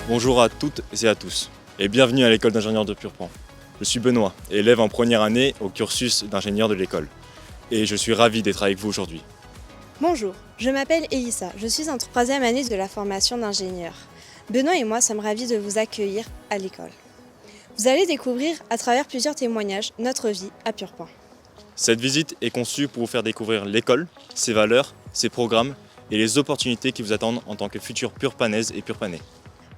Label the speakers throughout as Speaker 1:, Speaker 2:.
Speaker 1: Bonjour à toutes et à tous, et bienvenue à l'école d'ingénieurs de Purpan. Je suis Benoît, élève en première année au cursus d'ingénieur de l'école, et je suis ravi d'être avec vous aujourd'hui.
Speaker 2: Bonjour, je m'appelle Elissa, je suis en troisième année de la formation d'ingénieur. Benoît et moi sommes ravis de vous accueillir à l'école. Vous allez découvrir à travers plusieurs témoignages notre vie à Purpan.
Speaker 1: Cette visite est conçue pour vous faire découvrir l'école, ses valeurs, ses programmes et les opportunités qui vous attendent en tant que futur Purpanaise et Purpanais.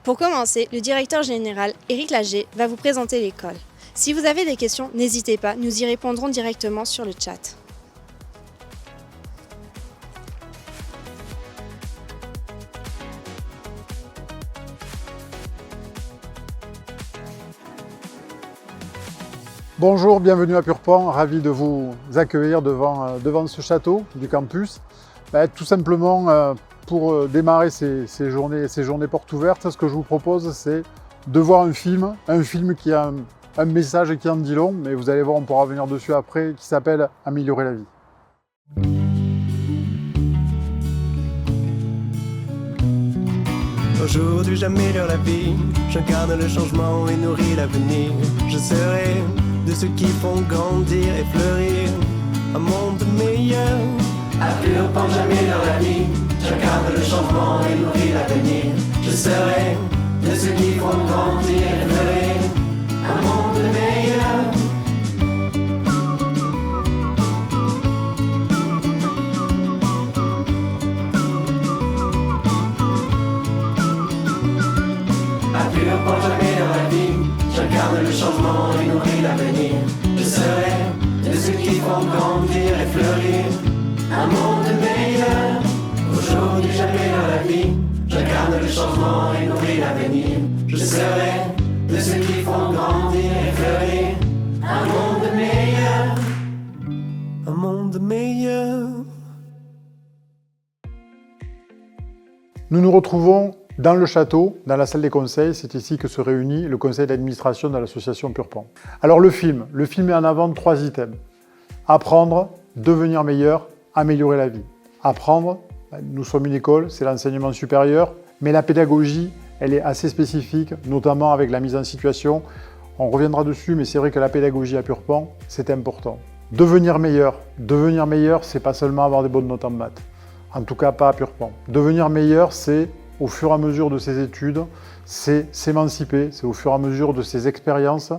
Speaker 2: Pour commencer, le directeur général, Éric Lager, va vous présenter l'école. Si vous avez des questions, n'hésitez pas, nous y répondrons directement sur le chat.
Speaker 3: Bonjour, bienvenue à Purpan, ravi de vous accueillir devant ce château du campus. Tout simplement, pour démarrer ces journées portes ouvertes, ce que je vous propose, c'est de voir un film qui a un message qui en dit long, mais vous allez voir, on pourra revenir dessus après, qui s'appelle « Améliorer la vie ».
Speaker 4: Aujourd'hui j'améliore la vie, j'incarne le changement et nourris l'avenir. Je serai de ceux qui font grandir et fleurir un monde meilleur. À Purpan j'améliore la vie, j'incarne le changement et nourris l'avenir. Je serai de ceux qui font grandir et fleurir un monde meilleur. Purpan j'améliore la vie, j'incarne le changement et nourris l'avenir. Je serai de ceux qui font grandir et fleurir un monde meilleur. Aujourd'hui j'améliore la vie, j'incarne le changement et nourris l'avenir. Je serai de ceux qui font grandir et fleurir un monde meilleur. Un monde meilleur.
Speaker 3: Nous nous retrouvons dans le château, dans la salle des conseils, c'est ici que se réunit le conseil d'administration de l'association Purpan. Alors le film met en avant 3 items. Apprendre, devenir meilleur, améliorer la vie. Apprendre, nous sommes une école, c'est l'enseignement supérieur, mais la pédagogie, elle est assez spécifique, notamment avec la mise en situation. On reviendra dessus, mais c'est vrai que la pédagogie à Purpan, c'est important. Devenir meilleur, c'est pas seulement avoir des bonnes notes en maths. En tout cas, pas à Purpan. Devenir meilleur, c'est au fur et à mesure de ses études, c'est s'émanciper, c'est au fur et à mesure de ses expériences.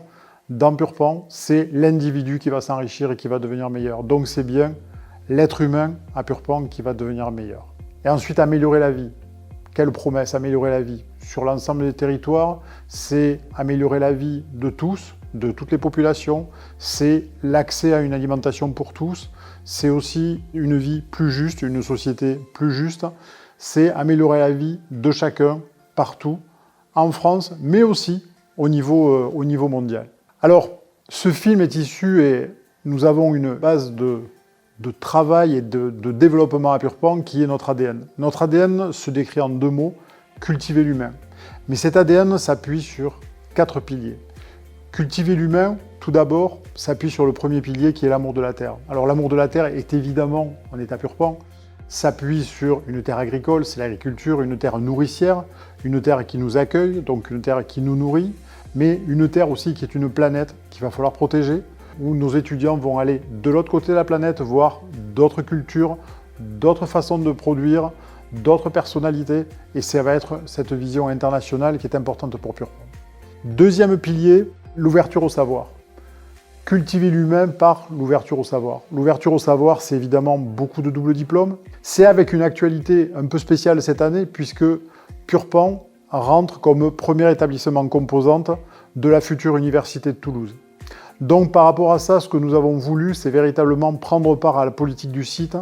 Speaker 3: Dans Purpan, c'est l'individu qui va s'enrichir et qui va devenir meilleur. Donc c'est bien l'être humain à Purpan qui va devenir meilleur. Et ensuite, améliorer la vie. Quelle promesse, améliorer la vie. Sur l'ensemble des territoires, c'est améliorer la vie de tous, de toutes les populations. C'est l'accès à une alimentation pour tous. C'est aussi une vie plus juste, une société plus juste. C'est améliorer la vie de chacun, partout, en France, mais aussi au niveau mondial. Alors, ce film est issu et nous avons une base de travail et de développement à Purpan qui est notre ADN. Notre ADN se décrit en 2 mots, cultiver l'humain. Mais cet ADN s'appuie sur 4 piliers. Cultiver l'humain, tout d'abord, s'appuie sur le premier pilier qui est l'amour de la terre. Alors l'amour de la terre est évidemment, on est à Purpan, s'appuie sur une terre agricole, c'est l'agriculture, une terre nourricière, une terre qui nous accueille, donc une terre qui nous nourrit, mais une terre aussi qui est une planète qu'il va falloir protéger, où nos étudiants vont aller de l'autre côté de la planète, voir d'autres cultures, d'autres façons de produire, d'autres personnalités, et ça va être cette vision internationale qui est importante pour Purpan. Deuxième pilier, l'ouverture au savoir. Cultiver l'humain par l'ouverture au savoir. L'ouverture au savoir, c'est évidemment beaucoup de doubles diplômes. C'est avec une actualité un peu spéciale cette année, puisque Purpan rentre comme premier établissement composante de la future Université de Toulouse. Donc par rapport à ça, ce que nous avons voulu, c'est véritablement prendre part à la politique du site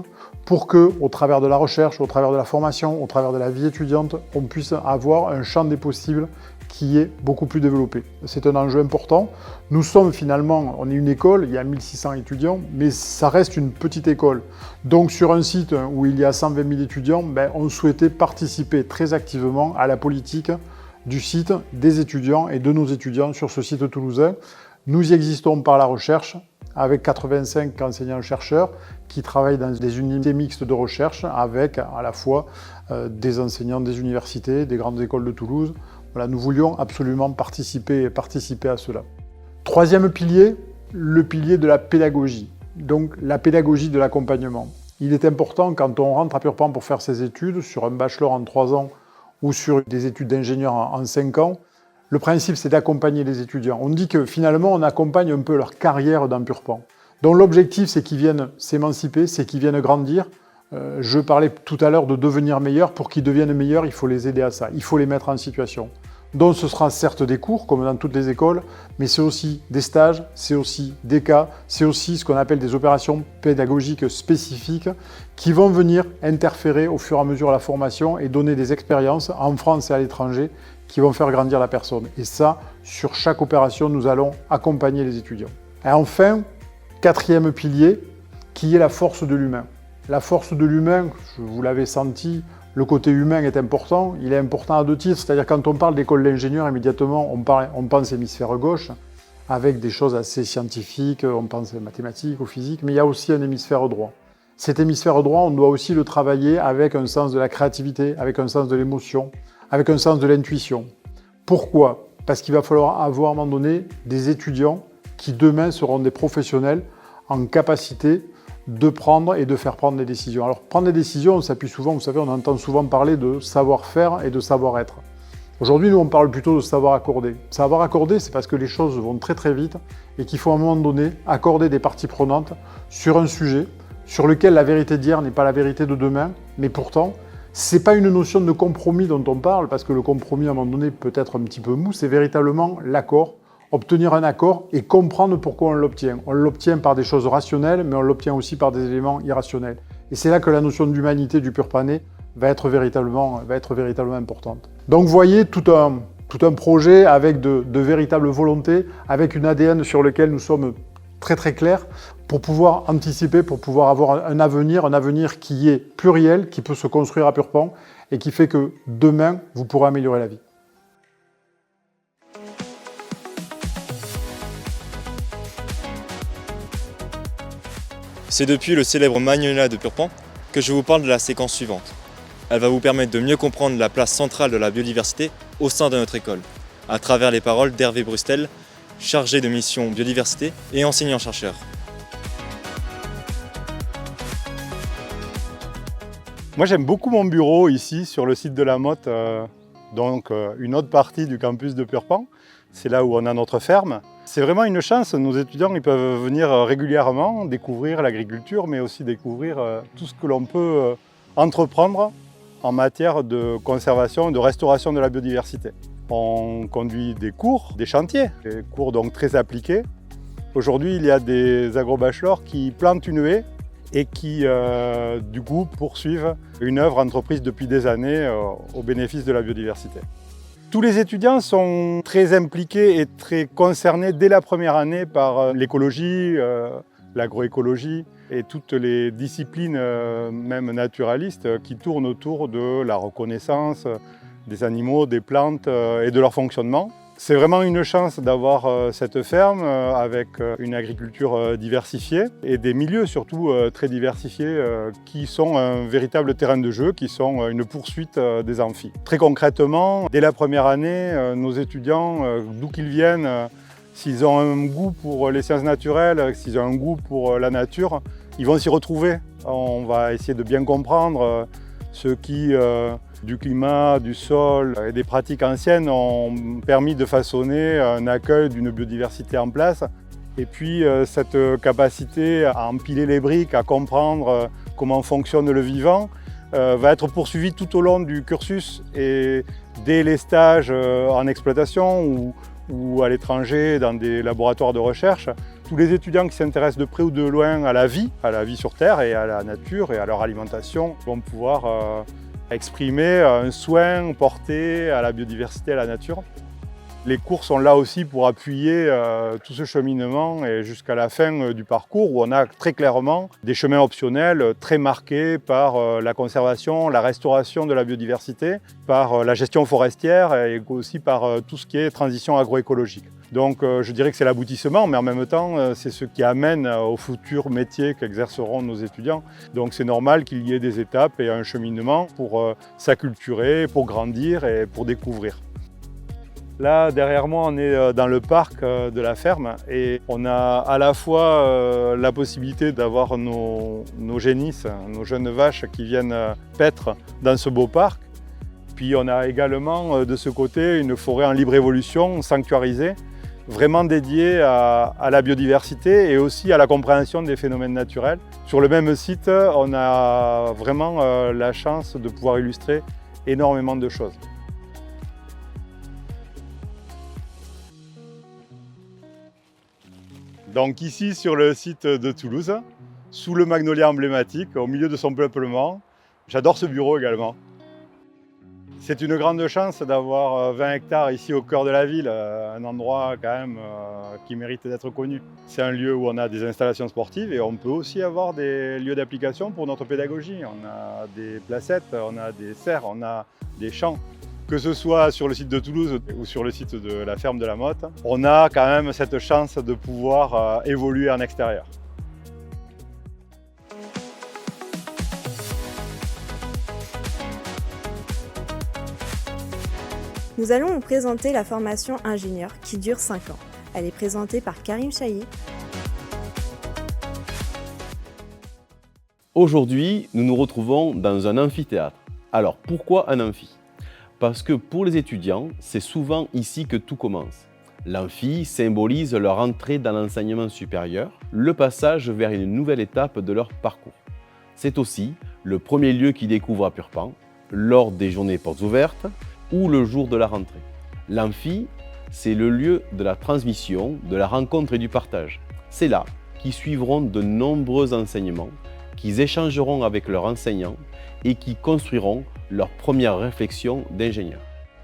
Speaker 3: pour que, au travers de la recherche, au travers de la formation, au travers de la vie étudiante, on puisse avoir un champ des possibles qui est beaucoup plus développé. C'est un enjeu important. Nous sommes finalement, on est une école, il y a 1600 étudiants, mais ça reste une petite école. Donc sur un site où il y a 120 000 étudiants, on souhaitait participer très activement à la politique du site, des étudiants et de nos étudiants sur ce site toulousain. Nous y existons par la recherche, avec 85 enseignants-chercheurs qui travaillent dans des unités mixtes de recherche avec à la fois des enseignants des universités, des grandes écoles de Toulouse. Voilà, nous voulions absolument participer à cela. Troisième pilier, le pilier de la pédagogie, donc la pédagogie de l'accompagnement. Il est important quand on rentre à Purpan pour faire ses études, sur un bachelor en 3 ans ou sur des études d'ingénieur en 5 ans, le principe c'est d'accompagner les étudiants. On dit que finalement on accompagne un peu leur carrière dans Purpan. Donc l'objectif c'est qu'ils viennent s'émanciper, c'est qu'ils viennent grandir. Je parlais tout à l'heure de devenir meilleurs. Pour qu'ils deviennent meilleurs, il faut les aider à ça, il faut les mettre en situation. Donc ce sera certes des cours, comme dans toutes les écoles, mais c'est aussi des stages, c'est aussi des cas, c'est aussi ce qu'on appelle des opérations pédagogiques spécifiques qui vont venir interférer au fur et à mesure de la formation et donner des expériences en France et à l'étranger qui vont faire grandir la personne. Et ça, sur chaque opération, nous allons accompagner les étudiants. Et enfin, quatrième pilier, qui est la force de l'humain. La force de l'humain, vous l'avez senti, le côté humain est important. Il est important à 2 titres, c'est-à-dire quand on parle d'école d'ingénieur, immédiatement on pense hémisphère gauche, avec des choses assez scientifiques, on pense mathématiques ou physique, mais il y a aussi un hémisphère droit. Cet hémisphère droit, on doit aussi le travailler avec un sens de la créativité, avec un sens de l'émotion, avec un sens de l'intuition. Pourquoi? Parce qu'il va falloir avoir à un moment donné des étudiants qui demain seront des professionnels en capacité de prendre et de faire prendre des décisions. Alors prendre des décisions, on s'appuie souvent, vous savez, on entend souvent parler de savoir-faire et de savoir-être. Aujourd'hui, nous, on parle plutôt de savoir accorder. Savoir accorder, c'est parce que les choses vont très très vite et qu'il faut à un moment donné accorder des parties prenantes sur un sujet sur lequel la vérité d'hier n'est pas la vérité de demain, mais pourtant, c'est pas une notion de compromis dont on parle, parce que le compromis à un moment donné peut être un petit peu mou, c'est véritablement l'accord. Obtenir un accord et comprendre pourquoi on l'obtient. On l'obtient par des choses rationnelles, mais on l'obtient aussi par des éléments irrationnels. Et c'est là que la notion d'humanité du Purpanais va être véritablement importante. Donc vous voyez tout un projet avec de véritables volontés, avec une ADN sur lequel nous sommes très très clairs, pour pouvoir anticiper, pour pouvoir avoir un avenir qui est pluriel, qui peut se construire à Purpan et qui fait que demain, vous pourrez améliorer la vie.
Speaker 1: C'est depuis le célèbre Magnolia de Purpan que je vous parle de la séquence suivante. Elle va vous permettre de mieux comprendre la place centrale de la biodiversité au sein de notre école, à travers les paroles d'Hervé Brustel, chargé de mission biodiversité et enseignant-chercheur.
Speaker 5: Moi j'aime beaucoup mon bureau ici sur le site de la Motte, une autre partie du campus de Purpan. C'est là où on a notre ferme. C'est vraiment une chance, nos étudiants ils peuvent venir régulièrement découvrir l'agriculture, mais aussi découvrir tout ce que l'on peut entreprendre en matière de conservation et de restauration de la biodiversité. On conduit des cours, des chantiers, des cours donc très appliqués. Aujourd'hui, il y a des agro-bachelors qui plantent une haie et qui, du coup, poursuivent une œuvre entreprise depuis des années au bénéfice de la biodiversité. Tous les étudiants sont très impliqués et très concernés dès la première année par l'écologie, l'agroécologie et toutes les disciplines, même naturalistes, qui tournent autour de la reconnaissance des animaux, des plantes et de leur fonctionnement. C'est vraiment une chance d'avoir cette ferme avec une agriculture diversifiée et des milieux surtout très diversifiés qui sont un véritable terrain de jeu, qui sont une poursuite des amphis. Très concrètement, dès la première année, nos étudiants, d'où qu'ils viennent, s'ils ont un goût pour les sciences naturelles, s'ils ont un goût pour la nature, ils vont s'y retrouver. On va essayer de bien comprendre ce qui, du climat, du sol et des pratiques anciennes ont permis de façonner un accueil d'une biodiversité en place. Et puis cette capacité à empiler les briques, à comprendre comment fonctionne le vivant, va être poursuivie tout au long du cursus et dès les stages en exploitation ou à l'étranger dans des laboratoires de recherche. Tous les étudiants qui s'intéressent de près ou de loin à la vie sur Terre et à la nature et à leur alimentation vont pouvoir exprimer un soin porté à la biodiversité, à la nature. Les cours sont là aussi pour appuyer tout ce cheminement et jusqu'à la fin du parcours où on a très clairement des chemins optionnels très marqués par la conservation, la restauration de la biodiversité, par la gestion forestière et aussi par tout ce qui est transition agroécologique. Donc je dirais que c'est l'aboutissement, mais en même temps c'est ce qui amène au futur métier qu'exerceront nos étudiants. Donc c'est normal qu'il y ait des étapes et un cheminement pour s'acculturer, pour grandir et pour découvrir. Là, derrière moi, on est dans le parc de la ferme et on a à la fois la possibilité d'avoir nos génisses, nos jeunes vaches qui viennent paître dans ce beau parc. Puis on a également de ce côté une forêt en libre évolution, sanctuarisée, vraiment dédiée à la biodiversité et aussi à la compréhension des phénomènes naturels. Sur le même site, on a vraiment la chance de pouvoir illustrer énormément de choses. Donc ici sur le site de Toulouse, sous le magnolia emblématique, au milieu de son peuplement, j'adore ce bureau également. C'est une grande chance d'avoir 20 hectares ici au cœur de la ville, un endroit quand même qui mérite d'être connu. C'est un lieu où on a des installations sportives et on peut aussi avoir des lieux d'application pour notre pédagogie. On a des placettes, on a des serres, on a des champs. Que ce soit sur le site de Toulouse ou sur le site de la ferme de la Motte, on a quand même cette chance de pouvoir évoluer en extérieur.
Speaker 2: Nous allons vous présenter la formation ingénieur qui dure 5 ans. Elle est présentée par Karim Chahi.
Speaker 6: Aujourd'hui, nous nous retrouvons dans un amphithéâtre. Alors pourquoi un amphi ? Parce que pour les étudiants, c'est souvent ici que tout commence. L'amphi symbolise leur entrée dans l'enseignement supérieur, le passage vers une nouvelle étape de leur parcours. C'est aussi le premier lieu qu'ils découvrent à Purpan, lors des journées portes ouvertes ou le jour de la rentrée. L'amphi, c'est le lieu de la transmission, de la rencontre et du partage. C'est là qu'ils suivront de nombreux enseignements, qu'ils échangeront avec leurs enseignants et qui construiront leur première réflexion d'ingénieur.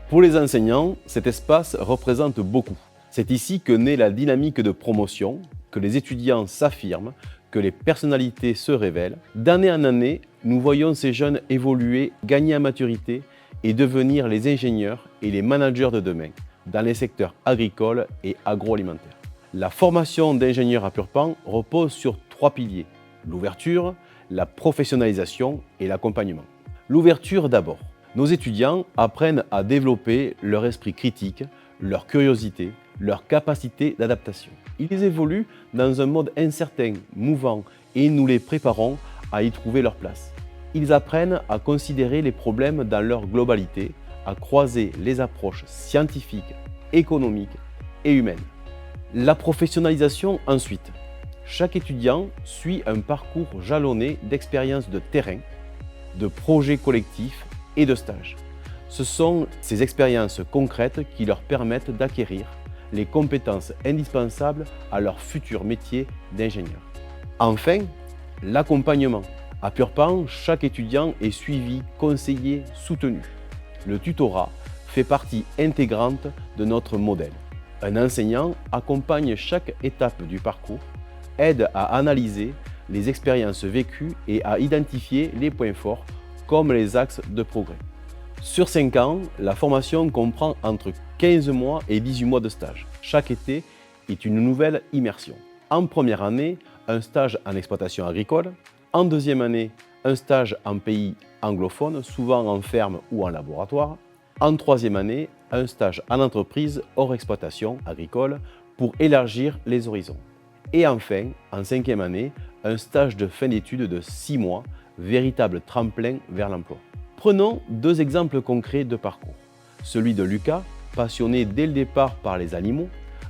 Speaker 6: Pour les enseignants, cet espace représente beaucoup. C'est ici que naît la dynamique de promotion, que les étudiants s'affirment, que les personnalités se révèlent. D'année en année, nous voyons ces jeunes évoluer, gagner en maturité et devenir les ingénieurs et les managers de demain dans les secteurs agricoles et agroalimentaires. La formation d'ingénieur à Purpan repose sur 3 piliers: l'ouverture, la professionnalisation et l'accompagnement. L'ouverture d'abord. Nos étudiants apprennent à développer leur esprit critique, leur curiosité, leur capacité d'adaptation. Ils évoluent dans un mode incertain, mouvant, et nous les préparons à y trouver leur place. Ils apprennent à considérer les problèmes dans leur globalité, à croiser les approches scientifiques, économiques et humaines. La professionnalisation ensuite. Chaque étudiant suit un parcours jalonné d'expériences de terrain, de projets collectifs et de stages. Ce sont ces expériences concrètes qui leur permettent d'acquérir les compétences indispensables à leur futur métier d'ingénieur. Enfin, l'accompagnement. À Purpan, chaque étudiant est suivi, conseillé, soutenu. Le tutorat fait partie intégrante de notre modèle. Un enseignant accompagne chaque étape du parcours, aide à analyser les expériences vécues et à identifier les points forts comme les axes de progrès. Sur 5 ans, la formation comprend entre 15 mois et 18 mois de stage. Chaque été est une nouvelle immersion. En première année, un stage en exploitation agricole. En deuxième année, un stage en pays anglophone, souvent en ferme ou en laboratoire. En troisième année, un stage en entreprise hors exploitation agricole pour élargir les horizons. Et enfin, en 5e année, un stage de fin d'études de 6 mois, véritable tremplin vers l'emploi. Prenons 2 exemples concrets de parcours. Celui de Lucas, passionné dès le départ par les animaux,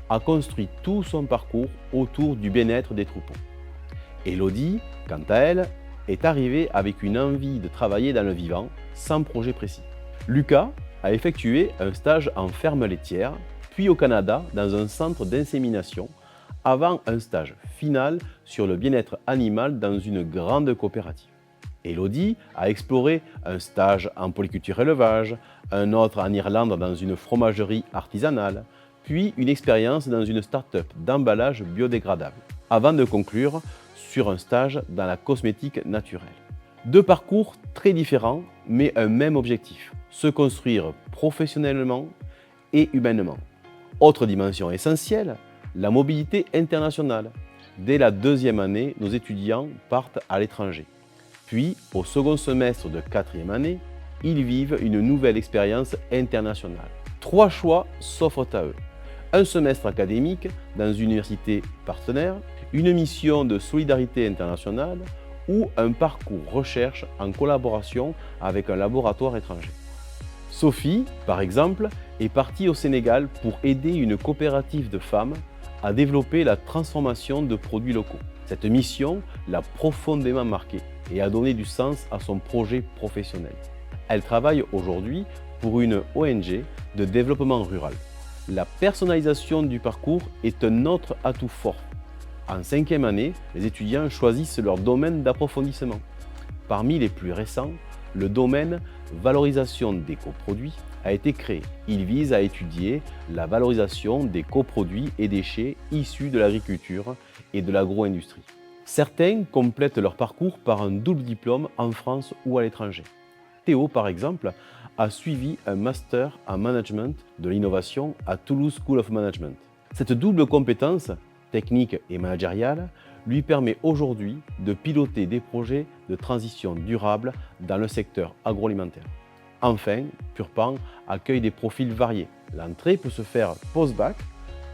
Speaker 6: a construit tout son parcours autour du bien-être des troupeaux. Elodie, quant à elle, est arrivée avec une envie de travailler dans le vivant, sans projet précis. Lucas a effectué un stage en ferme laitière, puis au Canada dans un centre d'insémination, avant un stage final sur le bien-être animal dans une grande coopérative. Elodie a exploré un stage en polyculture élevage, un autre en Irlande dans une fromagerie artisanale, puis une expérience dans une start-up d'emballage biodégradable, avant de conclure sur un stage dans la cosmétique naturelle. 2 parcours très différents, mais un même objectif, se construire professionnellement et humainement. Autre dimension essentielle, la mobilité internationale. Dès la 2e année, nos étudiants partent à l'étranger. Puis, au second semestre de 4e année, ils vivent une nouvelle expérience internationale. 3 choix s'offrent à eux. Un semestre académique dans une université partenaire, une mission de solidarité internationale ou un parcours recherche en collaboration avec un laboratoire étranger. Sophie, par exemple, est partie au Sénégal pour aider une coopérative de femmes à développer la transformation de produits locaux. Cette mission l'a profondément marquée et a donné du sens à son projet professionnel. Elle travaille aujourd'hui pour une ONG de développement rural. La personnalisation du parcours est un autre atout fort. En 5e année, les étudiants choisissent leur domaine d'approfondissement. Parmi les plus récents, le domaine valorisation des coproduits a été créé. Il vise à étudier la valorisation des coproduits et déchets issus de l'agriculture et de l'agro-industrie. Certains complètent leur parcours par un double diplôme en France ou à l'étranger. Théo, par exemple, a suivi un master en management de l'innovation à Toulouse School of Management. Cette double compétence, technique et managériale, lui permet aujourd'hui de piloter des projets de transition durable dans le secteur agroalimentaire. Enfin, Purpan accueille des profils variés. L'entrée peut se faire post-bac,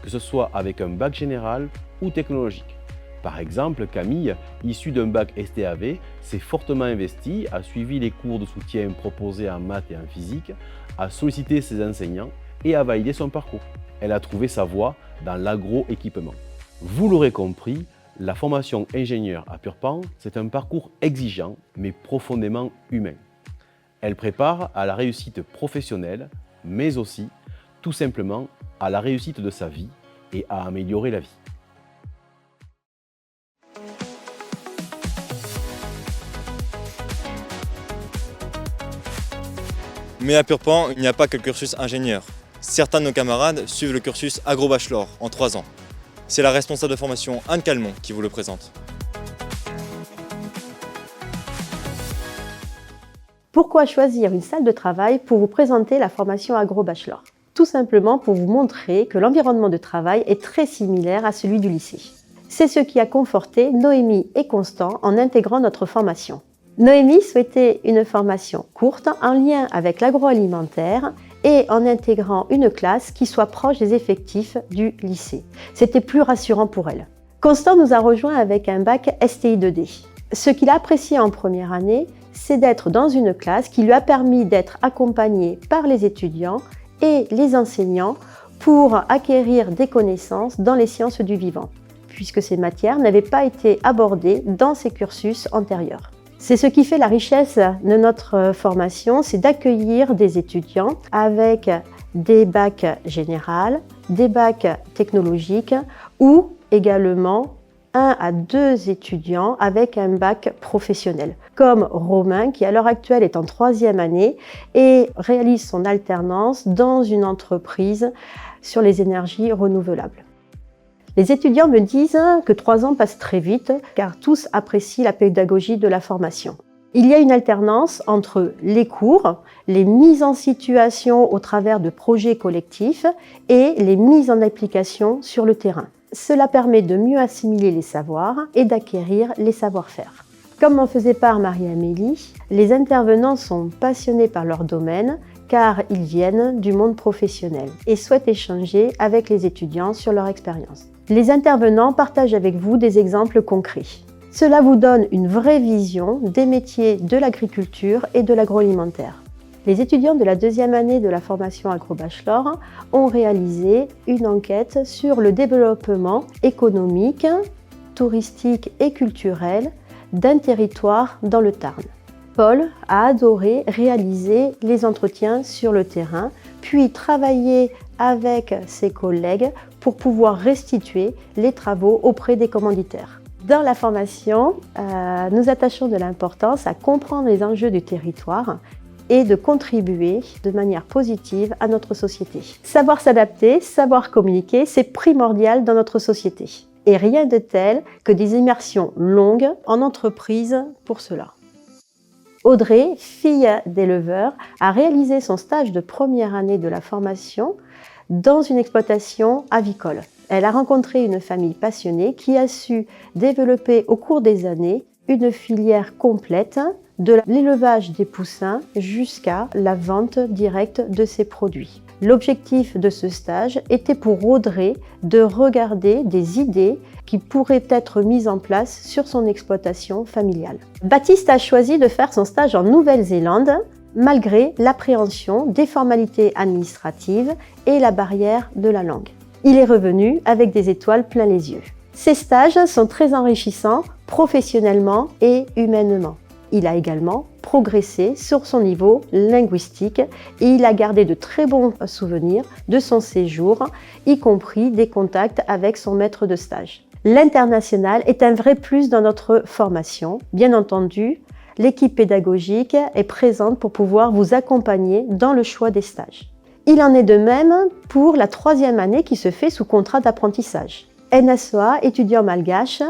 Speaker 6: que ce soit avec un bac général ou technologique. Par exemple, Camille, issue d'un bac STAV, s'est fortement investie, a suivi les cours de soutien proposés en maths et en physique, a sollicité ses enseignants et a validé son parcours. Elle a trouvé sa voie dans l'agroéquipement. Vous l'aurez compris, la formation ingénieur à Purpan, c'est un parcours exigeant mais profondément humain. Elle prépare à la réussite professionnelle, mais aussi, tout simplement, à la réussite de sa vie et à améliorer la vie.
Speaker 1: Mais à Purpan, il n'y a pas que le cursus ingénieur. Certains de nos camarades suivent le cursus agro-bachelor en 3 ans. C'est la responsable de formation Anne Calmont qui vous le présente.
Speaker 7: Pourquoi choisir une salle de travail pour vous présenter la formation agro-bachelor? Tout simplement pour vous montrer que l'environnement de travail est très similaire à celui du lycée. C'est ce qui a conforté Noémie et Constant en intégrant notre formation. Noémie souhaitait une formation courte en lien avec l'agroalimentaire et en intégrant une classe qui soit proche des effectifs du lycée. C'était plus rassurant pour elle. Constant nous a rejoint avec un bac STI 2D. Ce qu'il a apprécié en première année, c'est d'être dans une classe qui lui a permis d'être accompagné par les étudiants et les enseignants pour acquérir des connaissances dans les sciences du vivant, puisque ces matières n'avaient pas été abordées dans ses cursus antérieurs. C'est ce qui fait la richesse de notre formation, c'est d'accueillir des étudiants avec des bacs généraux, des bacs technologiques ou également 1 à 2 étudiants avec un bac professionnel, comme Romain qui à l'heure actuelle est en 3e année et réalise son alternance dans une entreprise sur les énergies renouvelables. Les étudiants me disent que 3 ans passent très vite car tous apprécient la pédagogie de la formation. Il y a une alternance entre les cours, les mises en situation au travers de projets collectifs et les mises en application sur le terrain. Cela permet de mieux assimiler les savoirs et d'acquérir les savoir-faire. Comme en faisait part Marie-Amélie, les intervenants sont passionnés par leur domaine car ils viennent du monde professionnel et souhaitent échanger avec les étudiants sur leur expérience. Les intervenants partagent avec vous des exemples concrets. Cela vous donne une vraie vision des métiers de l'agriculture et de l'agroalimentaire. Les étudiants de la 2e année de la formation agro-bachelor ont réalisé une enquête sur le développement économique, touristique et culturel d'un territoire dans le Tarn. Paul a adoré réaliser les entretiens sur le terrain, puis travailler avec ses collègues pour pouvoir restituer les travaux auprès des commanditaires. Dans la formation, nous attachons de l'importance à comprendre les enjeux du territoire et de contribuer de manière positive à notre société. Savoir s'adapter, savoir communiquer, c'est primordial dans notre société. Et rien de tel que des immersions longues en entreprise pour cela. Audrey, fille d'éleveur, a réalisé son stage de première année de la formation dans une exploitation avicole. Elle a rencontré une famille passionnée qui a su développer au cours des années une filière complète de l'élevage des poussins jusqu'à la vente directe de ces produits. L'objectif de ce stage était pour Audrey de regarder des idées qui pourraient être mises en place sur son exploitation familiale. Baptiste a choisi de faire son stage en Nouvelle-Zélande malgré l'appréhension des formalités administratives et la barrière de la langue. Il est revenu avec des étoiles plein les yeux. Ces stages sont très enrichissants professionnellement et humainement. Il a également progressé sur son niveau linguistique et il a gardé de très bons souvenirs de son séjour, y compris des contacts avec son maître de stage. L'international est un vrai plus dans notre formation. Bien entendu, l'équipe pédagogique est présente pour pouvoir vous accompagner dans le choix des stages. Il en est de même pour la 3e année qui se fait sous contrat d'apprentissage. NSOA, étudiant malgache,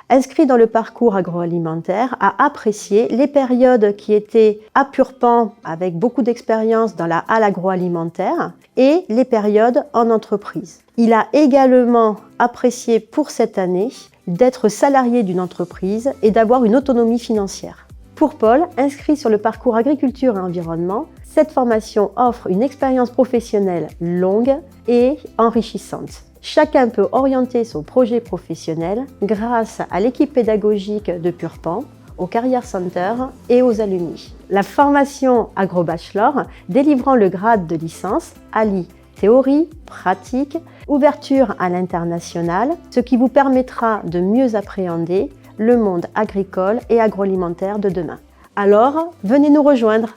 Speaker 7: inscrit dans le parcours agroalimentaire, a apprécié les périodes qui étaient à Purpan avec beaucoup d'expérience dans la halle agroalimentaire et les périodes en entreprise. Il a également apprécié pour cette année d'être salarié d'une entreprise et d'avoir une autonomie financière. Pour Paul, inscrit sur le parcours agriculture et environnement, cette formation offre une expérience professionnelle longue et enrichissante. Chacun peut orienter son projet professionnel grâce à l'équipe pédagogique de Purpan, au Career Center et aux alumni. La formation Agro-Bachelor, délivrant le grade de licence, allie théorie, pratique, ouverture à l'international, ce qui vous permettra de mieux appréhender le monde agricole et agroalimentaire de demain. Alors, venez nous rejoindre!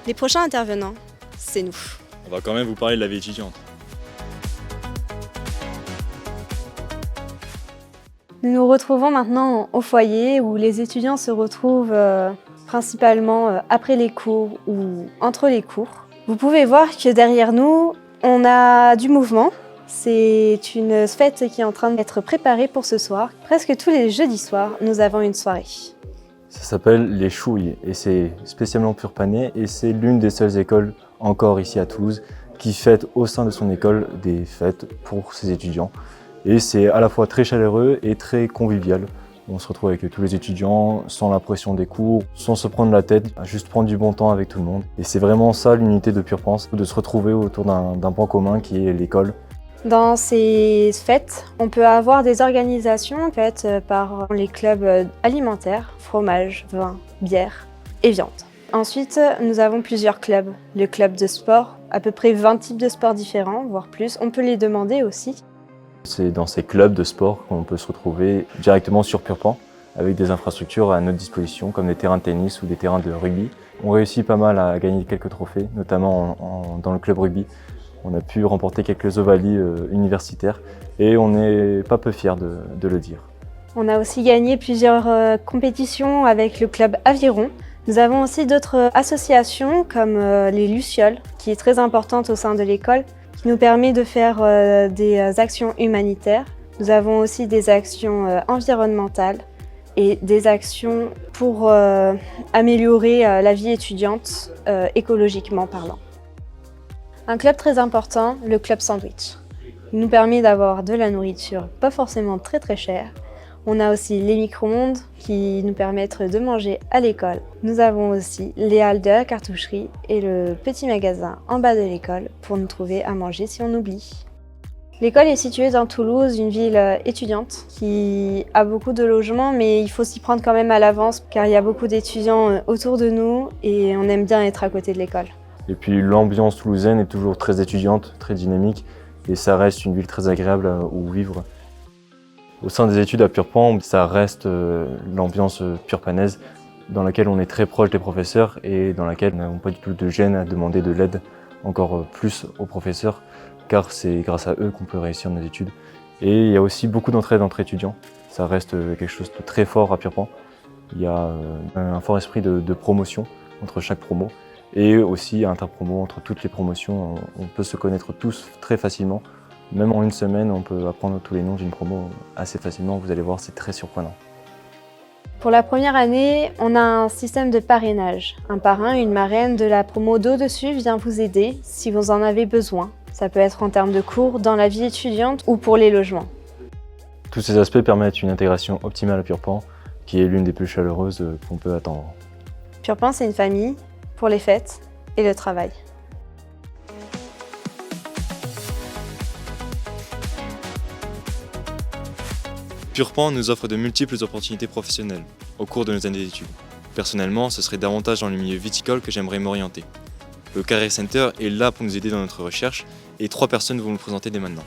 Speaker 2: Les prochains intervenants, c'est nous.
Speaker 1: On va quand même vous parler de la vie étudiante.
Speaker 2: Nous nous retrouvons maintenant au foyer où les étudiants se retrouvent principalement après les cours ou entre les cours. Vous pouvez voir que derrière nous, on a du mouvement. C'est une fête qui est en train d'être préparée pour ce soir. Presque tous les jeudis soirs, nous avons une soirée.
Speaker 1: Ça s'appelle les Chouilles et c'est spécialement purpanais et c'est l'une des seules écoles encore ici à Toulouse qui fête au sein de son école des fêtes pour ses étudiants. Et c'est à la fois très chaleureux et très convivial. On se retrouve avec tous les étudiants sans la pression des cours, sans se prendre la tête, à juste prendre du bon temps avec tout le monde. Et c'est vraiment ça l'unité de Purpan, de se retrouver autour d'un point commun qui est l'école.
Speaker 2: Dans ces fêtes, on peut avoir des organisations faites par les clubs alimentaires, fromage, vin, bière et viande. Ensuite, nous avons plusieurs clubs. Le club de sport, à peu près 20 types de sports différents, voire plus. On peut les demander aussi.
Speaker 1: C'est dans ces clubs de sport qu'on peut se retrouver directement sur Purpan avec des infrastructures à notre disposition comme des terrains de tennis ou des terrains de rugby. On réussit pas mal à gagner quelques trophées, notamment dans le club rugby. On a pu remporter quelques ovalies universitaires et on n'est pas peu fiers de le dire.
Speaker 2: On a aussi gagné plusieurs compétitions avec le club Aviron. Nous avons aussi d'autres associations comme les Lucioles, qui est très importante au sein de l'école, qui nous permet de faire des actions humanitaires. Nous avons aussi des actions environnementales et des actions pour améliorer la vie étudiante écologiquement parlant. Un club très important, le club sandwich. Il nous permet d'avoir de la nourriture pas forcément très chère. On a aussi les micro-ondes qui nous permettent de manger à l'école. Nous avons aussi les halles de la cartoucherie et le petit magasin en bas de l'école pour nous trouver à manger si on oublie. L'école est située dans Toulouse, une ville étudiante qui a beaucoup de logements, mais il faut s'y prendre quand même à l'avance car il y a beaucoup d'étudiants autour de nous et on aime bien être à côté de l'école.
Speaker 1: Et puis l'ambiance toulousaine est toujours très étudiante, très dynamique et ça reste une ville très agréable où vivre. Au sein des études à Purpan, ça reste l'ambiance purpanaise dans laquelle on est très proche des professeurs et dans laquelle nous n'avons pas du tout de gêne à demander de l'aide encore plus aux professeurs car c'est grâce à eux qu'on peut réussir nos études. Et il y a aussi beaucoup d'entraide entre étudiants, ça reste quelque chose de très fort à Purpan. Il y a un fort esprit de promotion entre chaque promo. Et aussi interpromo entre toutes les promotions, on peut se connaître tous très facilement. Même en une semaine, on peut apprendre tous les noms d'une promo assez facilement. Vous allez voir, c'est très surprenant.
Speaker 2: Pour la première année, on a un système de parrainage. Un parrain, une marraine de la promo d'au-dessus vient vous aider si vous en avez besoin. Ça peut être en termes de cours, dans la vie étudiante ou pour les logements.
Speaker 1: Tous ces aspects permettent une intégration optimale à Purpan qui est l'une des plus chaleureuses qu'on peut attendre.
Speaker 2: Purpan, c'est une famille pour les fêtes et le travail.
Speaker 1: Purpan nous offre de multiples opportunités professionnelles au cours de nos années d'études. Personnellement, ce serait davantage dans le milieu viticole que j'aimerais m'orienter. Le Career Center est là pour nous aider dans notre recherche et 3 personnes vont nous présenter dès maintenant.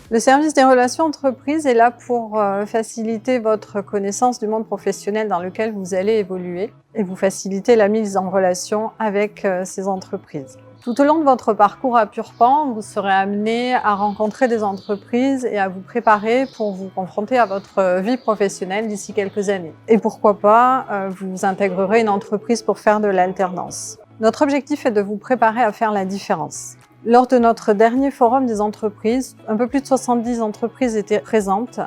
Speaker 8: Le service des relations entreprises est là pour faciliter votre connaissance du monde professionnel dans lequel vous allez évoluer et vous faciliter la mise en relation avec ces entreprises. Tout au long de votre parcours à Purpan, vous serez amené à rencontrer des entreprises et à vous préparer pour vous confronter à votre vie professionnelle d'ici quelques années. Et pourquoi pas, vous intégrerez une entreprise pour faire de l'alternance. Notre objectif est de vous préparer à faire la différence. Lors de notre dernier forum des entreprises, un peu plus de 70 entreprises étaient présentes,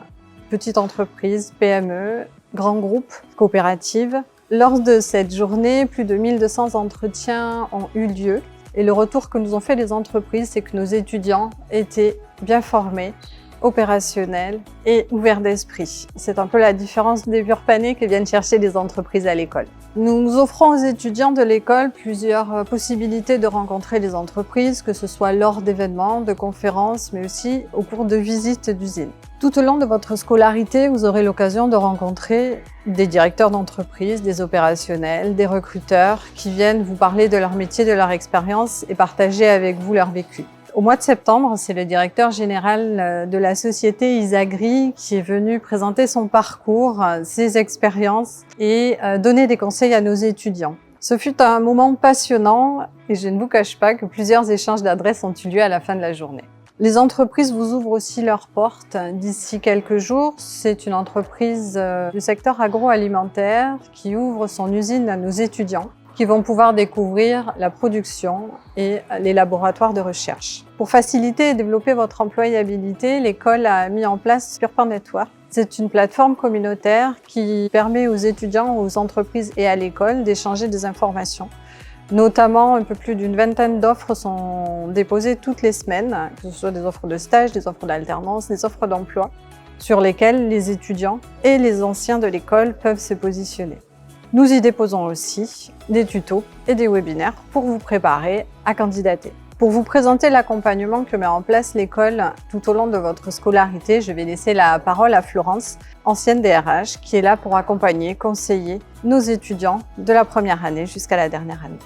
Speaker 8: petites entreprises, PME, grands groupes, coopératives. Lors de cette journée, plus de 1200 entretiens ont eu lieu. Et le retour que nous ont fait les entreprises, c'est que nos étudiants étaient bien formés, opérationnels et ouverts d'esprit. C'est un peu la différence des Purpanais que viennent chercher les entreprises à l'école. Nous offrons aux étudiants de l'école plusieurs possibilités de rencontrer les entreprises, que ce soit lors d'événements, de conférences, mais aussi au cours de visites d'usines. Tout au long de votre scolarité, vous aurez l'occasion de rencontrer des directeurs d'entreprise, des opérationnels, des recruteurs qui viennent vous parler de leur métier, de leur expérience et partager avec vous leur vécu. Au mois de septembre, c'est le directeur général de la société Isagri qui est venu présenter son parcours, ses expériences et donner des conseils à nos étudiants. Ce fut un moment passionnant et je ne vous cache pas que plusieurs échanges d'adresses ont eu lieu à la fin de la journée. Les entreprises vous ouvrent aussi leurs portes d'ici quelques jours. C'est une entreprise du secteur agroalimentaire qui ouvre son usine à nos étudiants, qui vont pouvoir découvrir la production et les laboratoires de recherche. Pour faciliter et développer votre employabilité, l'école a mis en place Purpan Network. C'est une plateforme communautaire qui permet aux étudiants, aux entreprises et à l'école d'échanger des informations. Notamment, un peu plus d'une vingtaine d'offres sont déposées toutes les semaines, que ce soit des offres de stage, des offres d'alternance, des offres d'emploi, sur lesquelles les étudiants et les anciens de l'école peuvent se positionner. Nous y déposons aussi des tutos et des webinaires pour vous préparer à candidater. Pour vous présenter l'accompagnement que met en place l'école tout au long de votre scolarité, je vais laisser la parole à Florence, ancienne DRH, qui est là pour accompagner, conseiller nos étudiants de la première année jusqu'à la dernière année.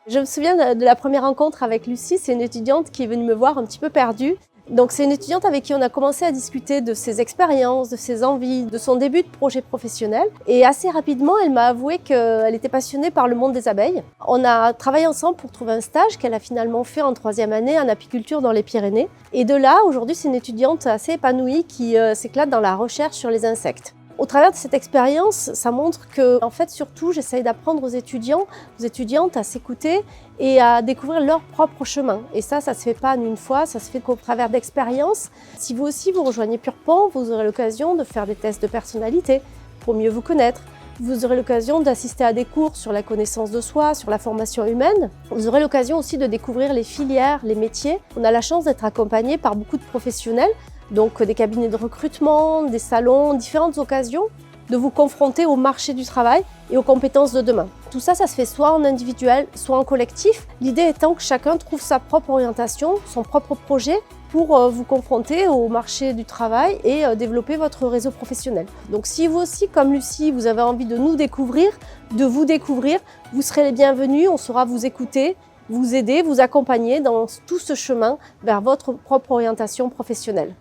Speaker 9: Je me souviens de la première rencontre avec Lucie, c'est une étudiante qui est venue me voir un petit peu perdue. Donc c'est une étudiante avec qui on a commencé à discuter de ses expériences, de ses envies, de son début de projet professionnel. Et assez rapidement, elle m'a avoué qu'elle était passionnée par le monde des abeilles. On a travaillé ensemble pour trouver un stage qu'elle a finalement fait en 3e année en apiculture dans les Pyrénées. Et de là, aujourd'hui, c'est une étudiante assez épanouie qui s'éclate dans la recherche sur les insectes. Au travers de cette expérience, ça montre que, en fait, surtout, j'essaye d'apprendre aux étudiants, aux étudiantes à s'écouter et à découvrir leur propre chemin. Et ça se fait pas en une fois, ça se fait qu'au travers d'expériences. Si vous aussi, vous rejoignez Purpan, vous aurez l'occasion de faire des tests de personnalité pour mieux vous connaître. Vous aurez l'occasion d'assister à des cours sur la connaissance de soi, sur la formation humaine. Vous aurez l'occasion aussi de découvrir les filières, les métiers. On a la chance d'être accompagné par beaucoup de professionnels, donc des cabinets de recrutement, des salons, différentes occasions de vous confronter au marché du travail et aux compétences de demain. Tout ça, ça se fait soit en individuel, soit en collectif. L'idée étant que chacun trouve sa propre orientation, son propre projet pour vous confronter au marché du travail et développer votre réseau professionnel. Donc si vous aussi, comme Lucie, vous avez envie de nous découvrir, de vous découvrir, vous serez les bienvenus, on saura vous écouter, vous aider, vous accompagner dans tout ce chemin vers votre propre orientation professionnelle.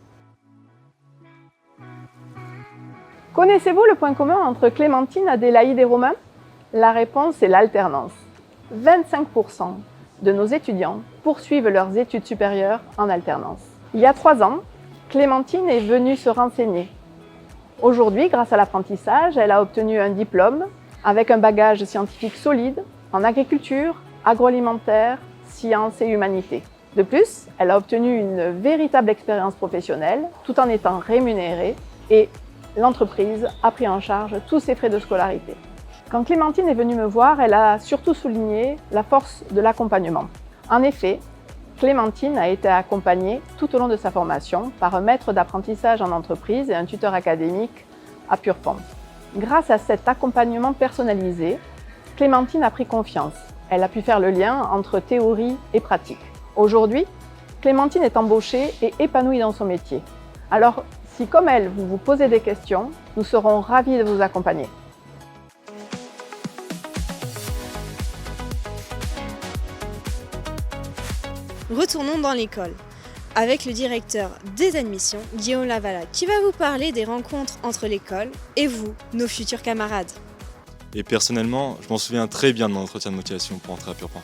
Speaker 10: Connaissez-vous le point commun entre Clémentine, Adélaïde et Romain? La réponse est l'alternance. 25% de nos étudiants poursuivent leurs études supérieures en alternance. Il y a 3 ans, Clémentine est venue se renseigner. Aujourd'hui, grâce à l'apprentissage, elle a obtenu un diplôme avec un bagage scientifique solide en agriculture, agroalimentaire, sciences et humanité. De plus, elle a obtenu une véritable expérience professionnelle tout en étant rémunérée et l'entreprise a pris en charge tous ses frais de scolarité. Quand Clémentine est venue me voir, elle a surtout souligné la force de l'accompagnement. En effet, Clémentine a été accompagnée tout au long de sa formation par un maître d'apprentissage en entreprise et un tuteur académique à Purpan. Grâce à cet accompagnement personnalisé, Clémentine a pris confiance. Elle a pu faire le lien entre théorie et pratique. Aujourd'hui, Clémentine est embauchée et épanouie dans son métier. Alors, si comme elle, vous vous posez des questions, nous serons ravis de vous accompagner.
Speaker 2: Retournons dans l'école, avec le directeur des admissions, Guillaume Lavala, qui va vous parler des rencontres entre l'école et vous, nos futurs camarades.
Speaker 1: Et personnellement, je m'en souviens très bien de mon entretien de motivation pour entrer à Purpan.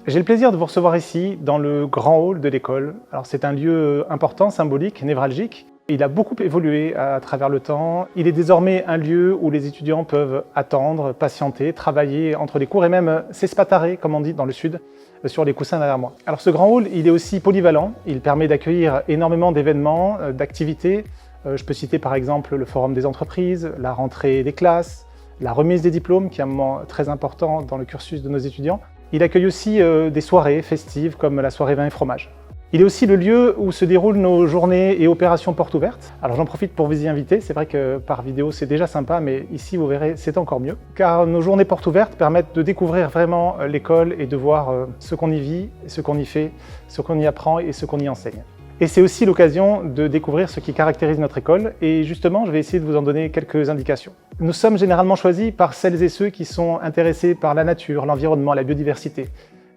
Speaker 11: J'ai le plaisir de vous recevoir ici, dans le grand hall de l'école. Alors c'est un lieu important, symbolique, névralgique. Il a beaucoup évolué à travers le temps. Il est désormais un lieu où les étudiants peuvent attendre, patienter, travailler entre les cours et même s'espatarer, comme on dit dans le sud, sur les coussins derrière moi. Alors ce grand hall, il est aussi polyvalent. Il permet d'accueillir énormément d'événements, d'activités. Je peux citer par exemple le forum des entreprises, la rentrée des classes, la remise des diplômes, qui est un moment très important dans le cursus de nos étudiants. Il accueille aussi des soirées festives comme la soirée vin et fromage. Il est aussi le lieu où se déroulent nos journées et opérations portes ouvertes. Alors j'en profite pour vous y inviter, c'est vrai que par vidéo c'est déjà sympa, mais ici vous verrez c'est encore mieux. Car nos journées portes ouvertes permettent de découvrir vraiment l'école et de voir ce qu'on y vit, ce qu'on y fait, ce qu'on y apprend et ce qu'on y enseigne. Et c'est aussi l'occasion de découvrir ce qui caractérise notre école, et justement je vais essayer de vous en donner quelques indications. Nous sommes généralement choisis par celles et ceux qui sont intéressés par la nature, l'environnement, la biodiversité,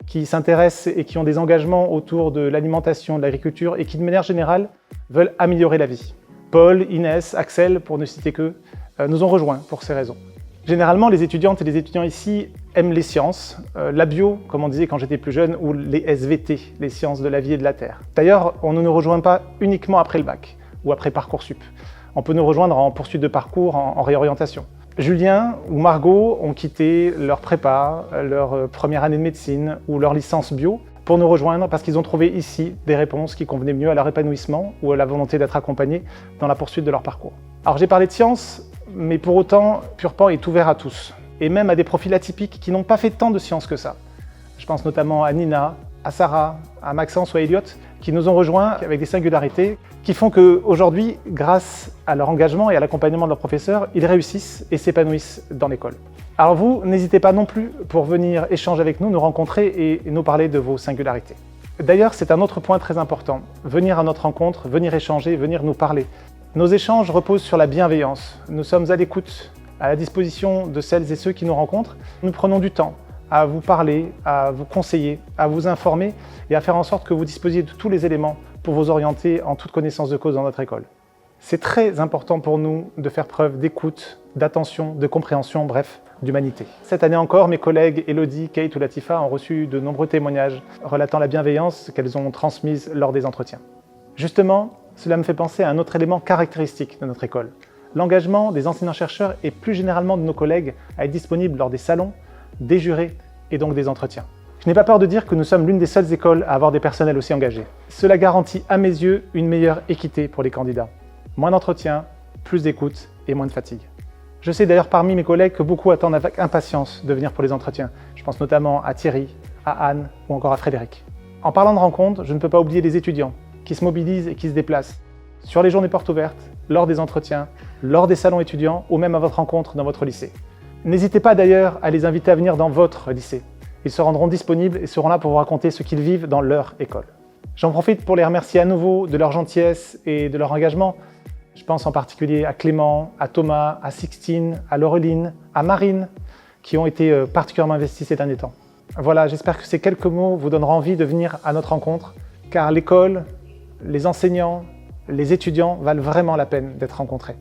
Speaker 11: qui s'intéressent et qui ont des engagements autour de l'alimentation, de l'agriculture et qui, de manière générale, veulent améliorer la vie. Paul, Inès, Axel, pour ne citer qu'eux, nous ont rejoints pour ces raisons. Généralement, les étudiantes et les étudiants ici aiment les sciences, la bio, comme on disait quand j'étais plus jeune, ou les SVT, les sciences de la vie et de la terre. D'ailleurs, on ne nous rejoint pas uniquement après le bac ou après Parcoursup. On peut nous rejoindre en poursuite de parcours, en réorientation. Julien ou Margot ont quitté leur prépa, leur première année de médecine ou leur licence bio pour nous rejoindre parce qu'ils ont trouvé ici des réponses qui convenaient mieux à leur épanouissement ou à la volonté d'être accompagnés dans la poursuite de leur parcours. Alors j'ai parlé de sciences, mais pour autant, Purpan est ouvert à tous, et même à des profils atypiques qui n'ont pas fait tant de sciences que ça. Je pense notamment à Nina, à Sarah, à Maxence ou à Elliot, qui nous ont rejoints avec des singularités qui font qu'aujourd'hui, grâce à leur engagement et à l'accompagnement de leurs professeurs, ils réussissent et s'épanouissent dans l'école. Alors vous, n'hésitez pas non plus pour venir échanger avec nous, nous rencontrer et nous parler de vos singularités. D'ailleurs, c'est un autre point très important. Venir à notre rencontre, venir échanger, venir nous parler. Nos échanges reposent sur la bienveillance. Nous sommes à l'écoute, à la disposition de celles et ceux qui nous rencontrent. Nous prenons du temps à vous parler, à vous conseiller, à vous informer et à faire en sorte que vous disposiez de tous les éléments pour vous orienter en toute connaissance de cause dans notre école. C'est très important pour nous de faire preuve d'écoute, d'attention, de compréhension, bref, d'humanité. Cette année encore, mes collègues Elodie, Kate ou Latifa ont reçu de nombreux témoignages relatant la bienveillance qu'elles ont transmise lors des entretiens. Justement, cela me fait penser à un autre élément caractéristique de notre école. L'engagement des enseignants-chercheurs et plus généralement de nos collègues à être disponibles lors des salons, des jurés et donc des entretiens. Je n'ai pas peur de dire que nous sommes l'une des seules écoles à avoir des personnels aussi engagés. Cela garantit à mes yeux une meilleure équité pour les candidats. Moins d'entretien, plus d'écoute et moins de fatigue. Je sais d'ailleurs parmi mes collègues que beaucoup attendent avec impatience de venir pour les entretiens. Je pense notamment à Thierry, à Anne ou encore à Frédéric. En parlant de rencontres, je ne peux pas oublier les étudiants qui se mobilisent et qui se déplacent sur les journées portes ouvertes, lors des entretiens, lors des salons étudiants ou même à votre rencontre dans votre lycée. N'hésitez pas d'ailleurs à les inviter à venir dans votre lycée. Ils se rendront disponibles et seront là pour vous raconter ce qu'ils vivent dans leur école. J'en profite pour les remercier à nouveau de leur gentillesse et de leur engagement. Je pense en particulier à Clément, à Thomas, à Sixtine, à Laureline, à Marine, qui ont été particulièrement investis ces derniers temps. Voilà, j'espère que ces quelques mots vous donneront envie de venir à notre rencontre, car l'école, les enseignants, les étudiants valent vraiment la peine d'être rencontrés.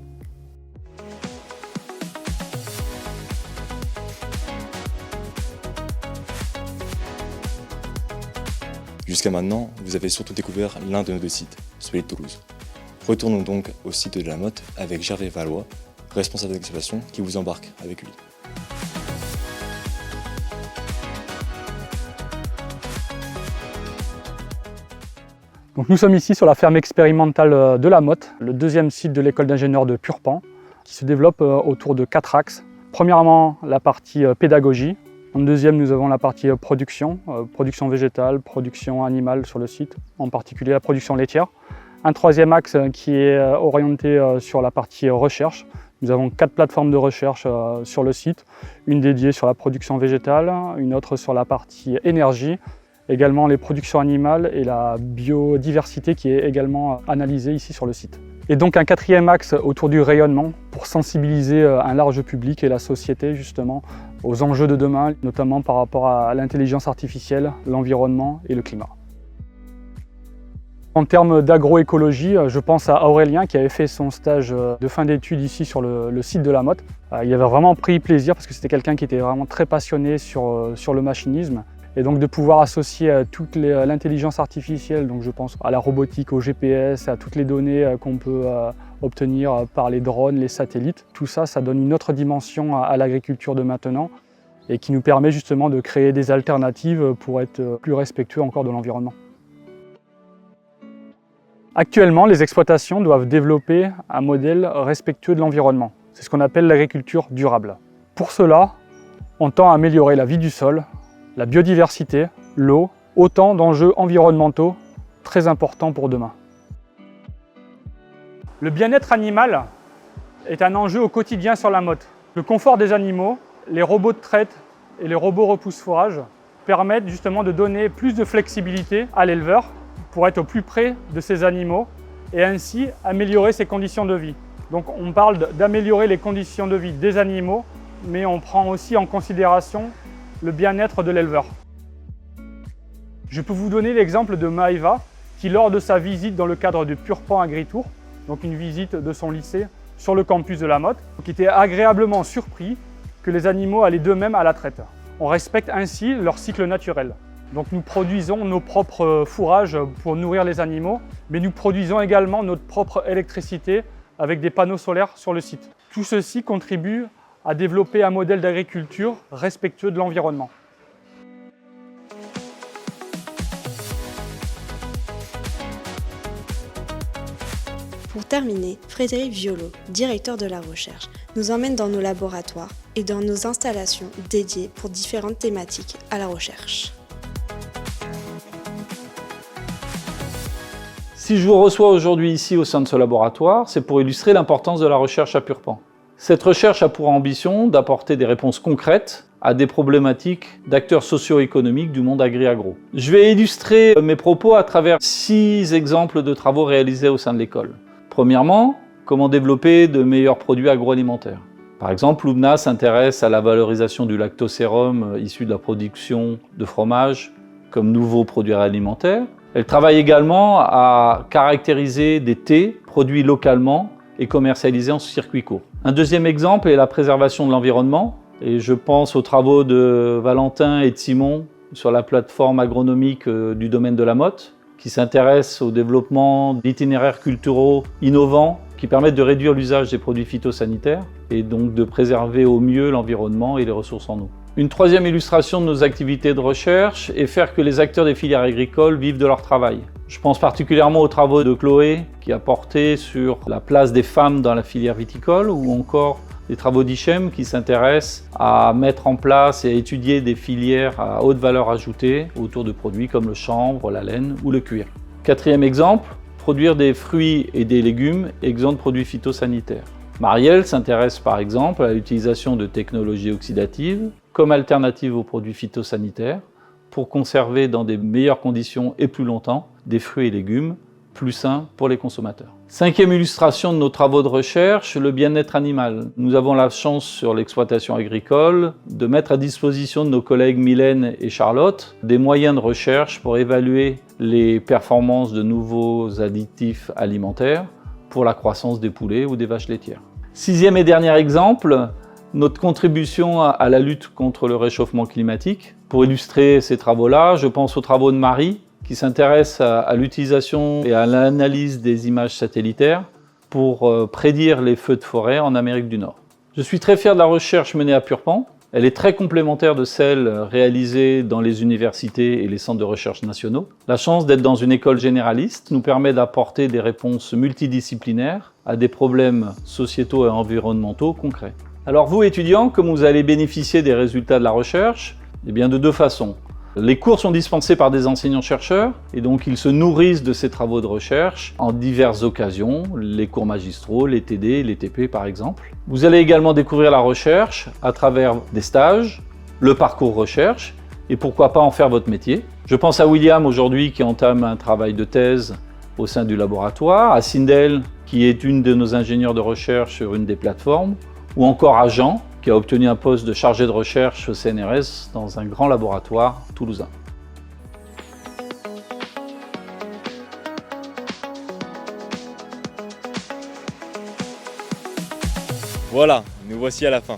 Speaker 1: Jusqu'à maintenant, vous avez surtout découvert l'un de nos deux sites, celui de Toulouse. Retournons donc au site de la Motte avec Gervais Valois, responsable d'exploitation, qui vous embarque avec lui.
Speaker 12: Donc nous sommes ici sur la ferme expérimentale de la Motte, le deuxième site de l'école d'ingénieurs de Purpan, qui se développe autour de 4 axes. Premièrement, la partie pédagogie, En deuxième, nous avons la partie production, production végétale, production animale sur le site, en particulier la production laitière. Un troisième axe qui est orienté sur la partie recherche. Nous avons 4 plateformes de recherche sur le site, une dédiée sur la production végétale, une autre sur la partie énergie, également les productions animales et la biodiversité qui est également analysée ici sur le site. Et donc un quatrième axe autour du rayonnement pour sensibiliser un large public et la société justement aux enjeux de demain, notamment par rapport à l'intelligence artificielle, l'environnement et le climat. En termes d'agroécologie, je pense à Aurélien qui avait fait son stage de fin d'études ici sur le site de la Motte. Il avait vraiment pris plaisir parce que c'était quelqu'un qui était vraiment très passionné sur le machinisme. Et donc de pouvoir associer toute l'intelligence artificielle, donc je pense à la robotique, au GPS, à toutes les données qu'on peut obtenir par les drones, les satellites. Tout ça, ça donne une autre dimension à l'agriculture de maintenant et qui nous permet justement de créer des alternatives pour être plus respectueux encore de l'environnement. Actuellement, les exploitations doivent développer un modèle respectueux de l'environnement. C'est ce qu'on appelle l'agriculture durable. Pour cela, on tend à améliorer la vie du sol, la biodiversité, l'eau, autant d'enjeux environnementaux très importants pour demain. Le bien-être animal est un enjeu au quotidien sur la Motte. Le confort des animaux, les robots de traite et les robots repousse-fourrage permettent justement de donner plus de flexibilité à l'éleveur pour être au plus près de ces animaux et ainsi améliorer ses conditions de vie. Donc on parle d'améliorer les conditions de vie des animaux, mais on prend aussi en considération le bien-être de l'éleveur. Je peux vous donner l'exemple de Maëva qui, lors de sa visite dans le cadre de Purpan Agritour, donc une visite de son lycée sur le campus de la Motte, qui était agréablement surpris que les animaux allaient d'eux-mêmes à la traite. On respecte ainsi leur cycle naturel. Donc nous produisons nos propres fourrages pour nourrir les animaux, mais nous produisons également notre propre électricité avec des panneaux solaires sur le site. Tout ceci contribue à développer un modèle d'agriculture respectueux de l'environnement.
Speaker 2: Pour terminer, Frédéric Violo, directeur de la recherche, nous emmène dans nos laboratoires et dans nos installations dédiées pour différentes thématiques à la recherche.
Speaker 13: Si je vous reçois aujourd'hui ici au sein de ce laboratoire, c'est pour illustrer l'importance de la recherche à Purpan. Cette recherche a pour ambition d'apporter des réponses concrètes à des problématiques d'acteurs socio-économiques du monde agri-agro. Je vais illustrer mes propos à travers 6 exemples de travaux réalisés au sein de l'école. Premièrement, comment développer de meilleurs produits agroalimentaires. Par exemple, Loubna s'intéresse à la valorisation du lactosérum issu de la production de fromage comme nouveau produit alimentaire. Elle travaille également à caractériser des thés produits localement et commercialisés en circuit court. Un deuxième exemple est la préservation de l'environnement. Et je pense aux travaux de Valentin et de Simon sur la plateforme agronomique du domaine de la Motte, qui s'intéresse au développement d'itinéraires culturaux innovants qui permettent de réduire l'usage des produits phytosanitaires et donc de préserver au mieux l'environnement et les ressources en eau. Une troisième illustration de nos activités de recherche est faire que les acteurs des filières agricoles vivent de leur travail. Je pense particulièrement aux travaux de Chloé qui a porté sur la place des femmes dans la filière viticole ou encore des travaux d'Hichem qui s'intéressent à mettre en place et à étudier des filières à haute valeur ajoutée autour de produits comme le chanvre, la laine ou le cuir. Quatrième exemple, produire des fruits et des légumes exempts de produits phytosanitaires. Marielle s'intéresse par exemple à l'utilisation de technologies oxydatives comme alternative aux produits phytosanitaires pour conserver dans des meilleures conditions et plus longtemps des fruits et légumes plus sains pour les consommateurs. Cinquième illustration de nos travaux de recherche, le bien-être animal. Nous avons la chance sur l'exploitation agricole de mettre à disposition de nos collègues Mylène et Charlotte des moyens de recherche pour évaluer les performances de nouveaux additifs alimentaires pour la croissance des poulets ou des vaches laitières. Sixième et dernier exemple, notre contribution à la lutte contre le réchauffement climatique. Pour illustrer ces travaux-là, je pense aux travaux de Marie, qui s'intéresse à l'utilisation et à l'analyse des images satellitaires pour prédire les feux de forêt en Amérique du Nord. Je suis très fier de la recherche menée à Purpan. Elle est très complémentaire de celle réalisée dans les universités et les centres de recherche nationaux. La chance d'être dans une école généraliste nous permet d'apporter des réponses multidisciplinaires à des problèmes sociétaux et environnementaux concrets. Alors vous, étudiants, comme vous allez bénéficier des résultats de la recherche, Eh bien de deux façons. Les cours sont dispensés par des enseignants-chercheurs et donc ils se nourrissent de ces travaux de recherche en diverses occasions, les cours magistraux, les TD, les TP par exemple. Vous allez également découvrir la recherche à travers des stages, le parcours recherche et pourquoi pas en faire votre métier. Je pense à William aujourd'hui qui entame un travail de thèse au sein du laboratoire, à Sindel qui est une de nos ingénieurs de recherche sur une des plateformes, ou encore à Jean qui a obtenu un poste de chargé de recherche au CNRS dans un grand laboratoire toulousain.
Speaker 1: Voilà, nous voici à la fin.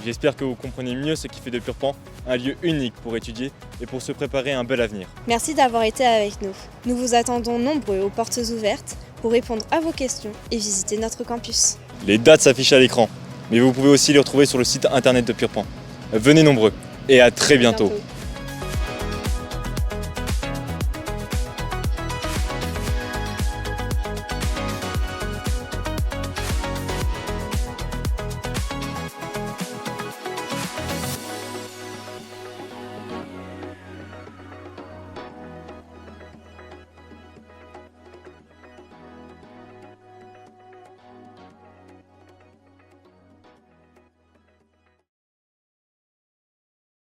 Speaker 1: J'espère que vous comprenez mieux ce qui fait de Purpan un lieu unique pour étudier et pour se préparer à un bel avenir.
Speaker 2: Merci d'avoir été avec nous. Nous vous attendons nombreux aux portes ouvertes pour répondre à vos questions et visiter notre campus.
Speaker 1: Les dates s'affichent à l'écran, mais vous pouvez aussi les retrouver sur le site internet de Purpan. Venez nombreux et à très bientôt.